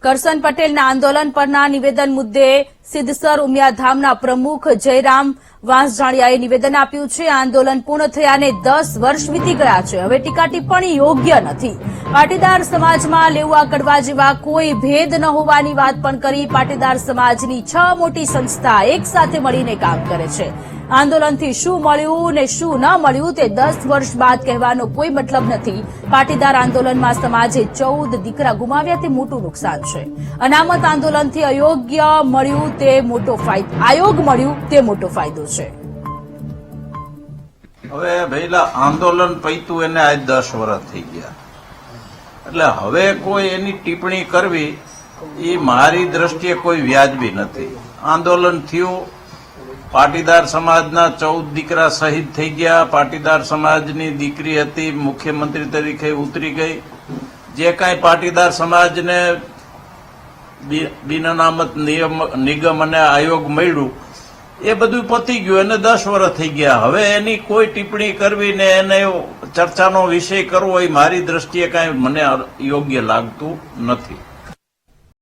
કરસન પટેલના આંદોલન પરના નિવેદન મુદ્દે સિદ્ધસર ઉમિયાધામના પ્રમુખ જયરામ વાંસજાણિયાએ નિવેદન આપ્યું છે। આંદોલન પૂર્ણ થયાને 10 વર્ષ વીતી ગયા છે। હવે ટીકા ટિપ્પણી યોગ્ય નથી। પાટીદાર સમાજમાં લેવા કડવા જેવા કોઈ ભેદ ન હોવાની વાત પણ કરી। પાટીદાર સમાજની 6 મોટી સંસ્થા એક સાથે મળીને કામ કરે છે। આંદોલનથી શું મળ્યું ને શું ન મળ્યું તે 10 વર્ષ બાદ કહેવાનો કોઈ મતલબ નથી। પાટીદાર આંદોલનમાં સમાજે 14 દીકરા ગુમાવ્યા તે મોટું નુકસાન છે। અનામત આંદોલનથી આયોગ મળ્યું તે મોટો ફાયદો છે। હવે ભઈલા આંદોલન પૈતું એને આજ 10 વર્ષ થઈ ગયા, એટલે હવે કોઈ એની ટિપ્પણી કરવી એ મારી દ્રષ્ટિએ કોઈ વ્યાજબી નથી। આંદોલન થયું, પાટીદાર સમાજના 14 દીકરા શહીદ થઈ ગયા। પાટીદાર સમાજની દીકરી હતી મુખ્યમંત્રી તરીકે ઉતરી ગઈ। જે કાંઈ પાટીદાર સમાજને બિન અનામત નિગમ અને આયોગ મળ્યું એ બધું પતી ગયું, એને 10 વર્ષ થઈ ગયા। હવે એની કોઈ ટિપ્પણી કરવી ને એને ચર્ચાનો વિષય કરવો એ મારી દ્રષ્ટિએ કાંઈ મને યોગ્ય લાગતું નથી।